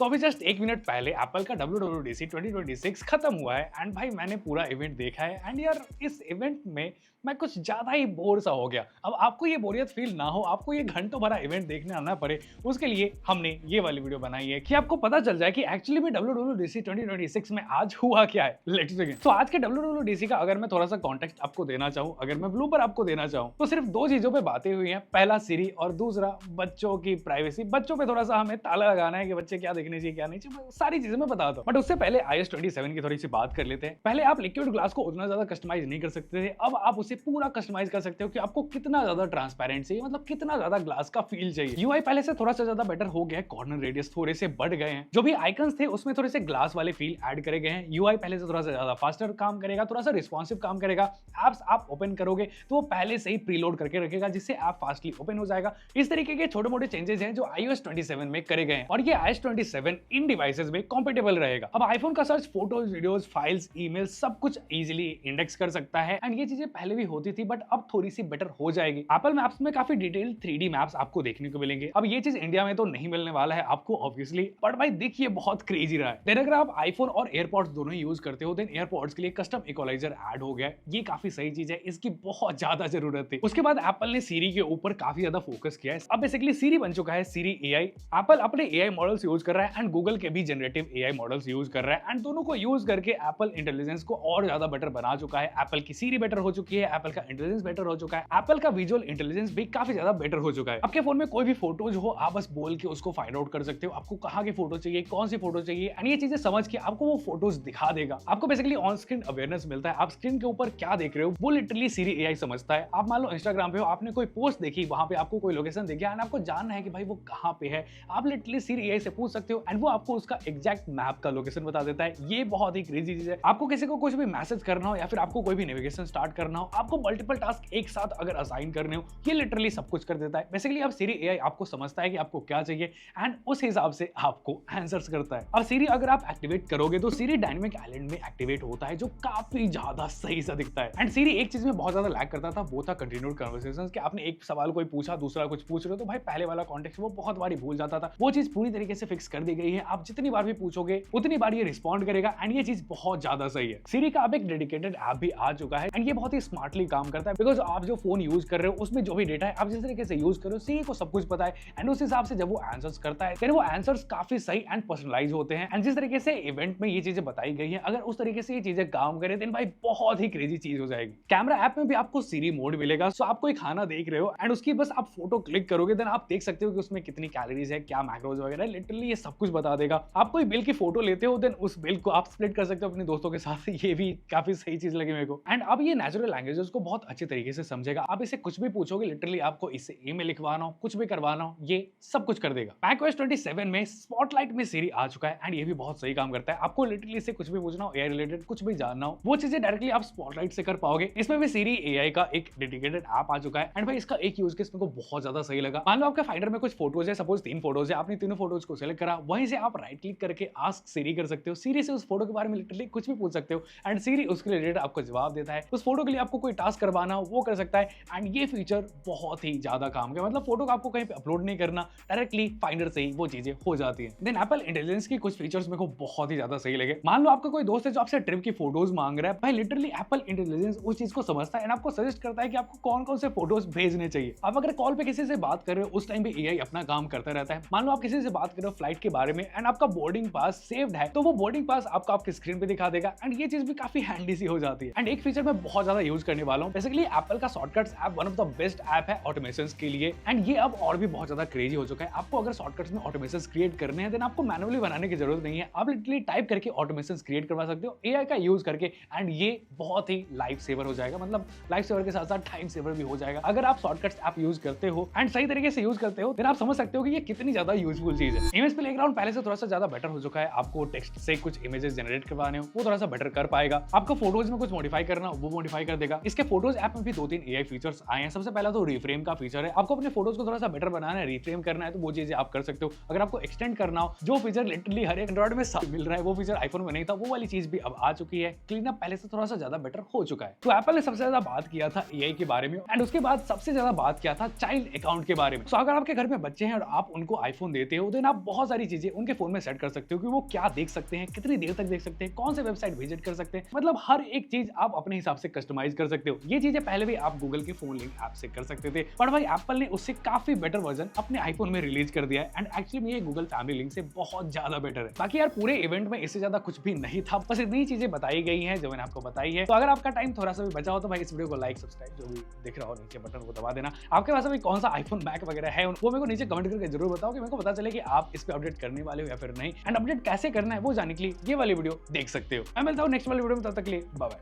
तो अभी just 1 minute पहले एप्पल का WWDC 2026 खत्म हुआ है एंड भाई मैंने पूरा इवेंट देखा है एंड यार इस इवेंट में मैं कुछ ज्यादा ही बोर सा हो गया। अब आपको ये बोरियत फील ना हो, आपको ये घंटों भरा इवेंट देखने आना पड़े, उसके लिए हमने ये वाली वीडियो बनाई है कि आपको पता चल जाए कि एक्चुअली में WWDC 2026 में आज हुआ क्या है। Let's begin. तो आज के WWDC का अगर मैं थोड़ा सा कॉन्टेक्स्ट आपको देना चाहूँ, अगर मैं ब्लूपर आपको देना चाहूँ, तो सिर्फ दो चीजों पे बातें हुई हैं। पहला सीरी और दूसरा बच्चों की प्राइवेसी। बच्चों पे थोड़ा सा हमें ताला लगाना है कि बच्चे क्या देखने चाहिए क्या नहीं चाहिए, सारी चीजें मैं बताता हूँ। बट उससे पहले iOS 27 की थोड़ी सी बात कर लेते हैं। पहले आप लिक्विड ग्लास को उतना ज्यादा कस्टमाइज नहीं कर सकते थे, अब आप उसे पूरा कस्टमाइज कर सकते हो कि आपको कितना ज्यादा ट्रांसपेरेंट चाहिए, मतलब कितना ज्यादा ग्लास का फील चाहिए। यूआई पहले से थोड़ा सा ज्यादा बेटर हो गया है, कॉर्नर रेडियस थोड़े से बढ़ गए हैं, जो भी आइकन्स थे उसमें थोड़े से ग्लास वाले फील ऐड करे गए हैं। यूआई पहले से थोड़ा सा ज्यादा फास्टर काम करेगा, थोड़ा सा रिस्पॉन्सिव काम करेगा। एप्स आप ओपन करोगे तो वो पहले से ही प्रीलोड करके रखेगा, जिससे ऐप फास्टली ओपन हो जाएगा। इस तरीके के छोटे मोटे चेंजेस हैं जो iOS 27 में करे गए हैं और ये iOS 27 इन डिवाइसेस में कंपेटेबल रहेगा। अब आईफोन का search photos, videos, files, emails सब कुछ इजीली इंडेक्स कर सकता है एंड ये चीजें पहले भी होती थी बट अब थोड़ी सी बेटर हो जाएगी। एप्पल मैप्स में काफी डिटेल 3D मैप्स आपको देखने को मिलेंगे। अब ये चीज इंडिया में तो नहीं मिलने वाला है आपको ऑब्वियसली, बट भाई देखिए बहुत क्रेजी रहा है। देन अगर आप आईफोन और एयरपॉड्स दोनों ही यूज करते हो देन एयरपॉड्स के लिए कस्टम इक्वलाइजर ऐड हो गया है। ये काफी सही चीज है, इसकी बहुत ज्यादा जरूरत थी। उसके बाद एप्पल ने सीरी के ऊपर काफी ज्यादा फोकस किया है। अब बेसिकली सीरी बन चुका है सीरी एआई। एप्पल अपने एआई मॉडल्स यूज कर रहा है एंड गूगल के भी जनरेटिव एआई मॉडल्स यूज कर रहा है एंड दोनों को यूज करके एप्पल इंटेलिजेंस को और ज्यादा बेटर बना चुका है। एप्पल की सीरी बेटर हो चुकी है, एप्पल का इंटेलिजेंस बेटर हो चुका है, एप्पल का विजुअल इंटेलिजेंस भी काफी ज्यादा बेटर हो चुका है। आपके फोन में कोई भी फोटोज हो आप बस बोल के उसको फाइंड आउट कर सकते हो, आपको कहां की फोटो चाहिए, कौन सी फोटो चाहिए एंड ये चीजें समझ के आपको वो फोटोज दिखा देगा। आपको बेसिकली ऑन स्क्रीन अवेयरनेस मिलता है, आप स्क्रीन के ऊपर क्या देख रहे हो वो लिटरली सीरी एआई समझता है। आप मान लो इंस्टाग्राम पे हो, आपने कोई पोस्ट देखी, वहां पे आपको कोई लोकेशन दिख गया एंड आपको जानना है कि भाई वो कहां पे है, आप लिटरली सीरी एआई से पूछ सकते हो एंड वो आपको उसका एग्जैक्ट मैप का लोकेशन बता देता है। ये बहुत ही क्रेजी चीज है। आपको किसी को कुछ भी मैसेज करना हो या फिर आपको कोई भी नेविगेशन स्टार्ट करना हो, आपको मल्टीपल टास्क एक साथ अगर असाइन करने हो, ये लिटरली सब कुछ कर देता है। बेसिकली अब सीरी एआई आपको समझता है कि आपको क्या चाहिए एंड उस हिसाब से आपको आंसर्स करता है। अब सीरी अगर आप एक्टिवेट करोगे तो सीरी डायनेमिक आइलैंड में एक्टिवेट होता है, जो काफी ज्यादा सही सा दिखता है। एंड सीरी एक चीज में बहुत ज्यादा लैग करता था, वो था कंटिन्यूड कन्वर्सेशंस, कि आपने एक सवाल कोई पूछा, दूसरा कुछ पूछ रहे हो तो भाई पहले वाला कॉन्टेक्स्ट वो बहुत बार भूल जाता था। वो चीज पूरी तरीके से फिक्स कर दी गई है। आप जितनी बार भी पूछोगे उतनी बार ये रिस्पॉन्ड करेगा एंड ये चीज बहुत ज्यादा सही है। सीरी का अब एक डेडिकेटेड ऐप भी आ चुका है एंड ये बहुत ही स्मार्टली काम करता है, बिकॉज आप जो फोन यूज कर रहे हो उसमें जो भी डेटा है आप जिस तरीके से यूज करो, सीरी को सब कुछ पता है एंड उस हिसाब से जब वो आंसर्स करता है फिर वो आंसर्स काफी सही एंड पर्सनलाइज होते हैं। एंड जिस तरीके से इवेंट में ये चीजें बताई गई हैं, अगर उस तरीके से ये चीजें काम करें देन भाई बहुत ही क्रेजी चीज हो जाएगी। कैमरा ऐप में भी आपको सीरी मोड मिलेगा। सो आप कोई खाना देख रहे हो एंड उसकी बस आप फोटो क्लिक करोगे देन आप देख सकते हो कि उसमें कितनी कैलोरीज है, क्या मैक्रोज वगैरह, लिटरली ये सब कुछ बता देगा। आप कोई बिल की फोटो लेते हो देन उस बिल को आप स्प्लिट कर सकते हो अपने दोस्तों के साथ। ये भी काफी सही चीज लगी मेरे को। एंड अब ये नेचुरल लैंग्वेजेस को बहुत अच्छे तरीके से समझेगा। आप इसे कुछ भी पूछोगे, लिटरली आपको इससे ईमेल लिखवाना हो, कुछ भी करवाना हो, ये सब कुछ कर देगा। macOS 27 में स्पॉटलाइट में सीरी आ चुका है एंड ये भी बहुत सही काम करता है। आपको लिटरली इससे कुछ भी पूछना हो, एआई रिलेटेड कुछ भी जानना हो, वो चीजें डायरेक्टली आप स्पॉटलाइट से कर पाओगे। इसमें भी सीरी एआई का एक डेडिकेटेड ऐप आ चुका है एंड भाई इसका एक यूज केस मेरे को बहुत ज्यादा सही लगा। मान लो आपके फाइंडर में कुछ फोटोज है, सपोज 3 फोटोज है, आपने तीनों फोटोज को सिलेक्ट करा, वहीं से आप राइट क्लिक करके आस्क सीरी कर सकते हो। सीरी से उस फोटो के बारे में लिटरली कुछ भी पूछ सकते हो एंड सीरी उसके रिलेटेड आपको जवाब देता है। उस फोटो के लिए आपको कोई टास्क करवाना हो वो कर सकता है एंड ये फीचर बहुत ही ज्यादा काम का, मतलब फोटो को आपको कहीं पे अपलोड नहीं करना, डायरेक्टली फाइंडर से ही वो चीजें हो जाती है। देन एप्पल इंटेलिजेंस की कुछ फीचर्स मेरे को बहुत ही ज्यादा सही लगे। मान लो आपका कोई दोस्त है जो आपसे ट्रिप की फोटोज मांग रहा है, भाई लिटरली एप्पल इंटेलिजेंस उस चीज को समझता है एंड आपको सजेस्ट करता है कि आपको कौन कौन से फोटोज भेजने चाहिए। आप अगर कॉल पे किसी से बात कर रहे हो उस टाइम पे एआई अपना काम करता रहता है। मान लो आप किसी से बात कर रहे हो फ्लाइट के बारे में एंड आपका बोर्डिंग पास सेव्ड है, तो वो बोर्डिंग पास आपको आपके स्क्रीन पे दिखा देगा एंड ये चीज भी काफी हैंडी सी हो जाती है। एंड एक फीचर मैं बहुत ज्यादा यूज करने वाला हूं, बेसिकली एप्पल का shortcuts app one of the best app है ऑटोमेशंस के लिए एंड ये अब और भी बहुत ज्यादा क्रेजी हो चुका है। आपको अगर शॉर्टकट्स में ऑटोमेशंस क्रिएट करने हैं देन आपको मैनुअली बनाने की जरूरत नहीं है, आप लिटरली टाइप करके ऑटोमेशंस क्रिएट करवा सकते हो एआई का यूज करके एंड ये बहुत ही लाइफ सेवर हो जाएगा, मतलब लाइफ सेवर के साथ साथ टाइम सेवर भी हो जाएगा। अगर आप शॉर्टकट्स ऐप यूज करते हो एंड सही तरीके से यूज करते हो देन आप समझ सकते हो कि ये कितनी ज्यादा यूजफुल चीज है। इमेज प्लेग्राउंड पहले से थोड़ा सा ज्यादा बेटर हो चुका है। आपको टेक्स्ट से कुछ इमेजेस जनरेट करवाने हो वो थोड़ा सा बेटर कर पाएगा। आपको फोटोज में कुछ मॉडिफाई करना हो वो मॉडिफाई कर देगा। इसके फोटोज ऐप में भी 2-3 एआई फीचर्स आए हैं। सबसे पहला तो रिफ्रेम का फीचर है। आपको अपने फोटोज को थोड़ा सा बेटर बनाना है, रिफ्रेम करना है तो वो चीजें आप कर सकते हो। अगर आपको एक्सटेंड करना हो, जो फीचर लिटरली हर एक एंड्रॉइड में सब मिल रहा है वो फीचर आईफोन में नहीं था, वो वाली चीज भी अब आ चुकी है। क्लीन अप पहले से थोड़ा सा ज्यादा बेटर हो चुका है। तो एप्पल ने सबसे ज्यादा बात किया था एआई के बारे में एंड उसके बाद सबसे ज्यादा बात किया था चाइल्ड अकाउंट के बारे में। तो अगर आपके घर में बच्चे हैं और आप उनको आईफोन देते हो देन आप बहुत सारी चीजें उनके फोन में सेट कर सकते हो कि वो क्या देख सकते हैं, कितनी देर तक देख सकते हैं, कौन से वेबसाइट विजिट कर सकते हैं, मतलब हर एक चीज आप अपने हिसाब से कस्टमाइज कर सकते हो। ये चीजें पहले भी आप गूगल के फोन लिंक ऐप से कर सकते थे, पर भाई एप्पल ने उससे काफी बेटर वर्जन अपने आईफोन में रिलीज कर दिया है एंड एक्चुअली में ये गूगल फैमिली लिंक से बहुत ज्यादा बेटर है। बाकी यार पूरे इवेंट में इससे ज्यादा कुछ भी नहीं था, बस इतनी चीजें बताई गई हैं जो मैंने आपको बताई है। तो अगर आपका टाइम थोड़ा सा भी बचा हो तो भाई इस वीडियो को लाइक, सब्सक्राइब जो भी दिख रहा हो नीचे बटन को दबा देना। आपके पास अभी कौन सा आईफोन मैक वगैरह है वो मेरे को नीचे कमेंट करके जरूर बताओ कि मेरे को पता चले कि आप इस पे अपडेट करने वाले हो या फिर नहीं, एंड अपडेट कैसे करना है वो जानने के लिए ये वाली वीडियो देख सकते हो। मैं मिलता हूँ नेक्स्ट वाली वीडियो में, तब तक के लिए बाय बाय।